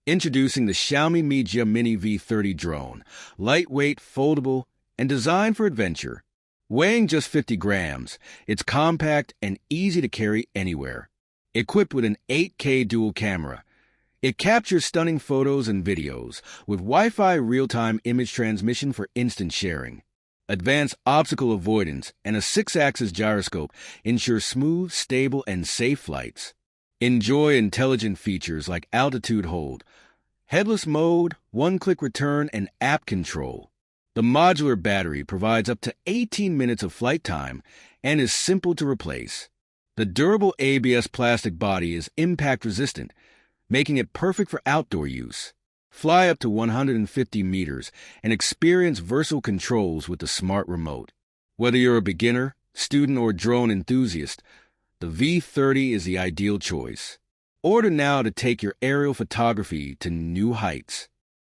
Introducing the Xiaomi Mijia Mini V30 drone, lightweight, foldable, and designed for adventure. Weighing just 50 grams, it's compact and easy to carry anywhere. Equipped with an 8K dual camera, it captures stunning photos and videos with Wi-Fi real-time image transmission for instant sharing. Advanced obstacle avoidance and a 6-axis gyroscope ensure smooth, stable, and safe flights. Enjoy intelligent features like altitude hold, headless mode, one-click return, and app control. The modular battery provides up to 18 minutes of flight time and is simple to replace. The durable ABS plastic body is impact-resistant, making it perfect for outdoor use. Fly up to 150 meters and experience versatile controls with the smart remote. Whether you're a beginner, student, or drone enthusiast, the V30 is the ideal choice. Order now to take your aerial photography to new heights.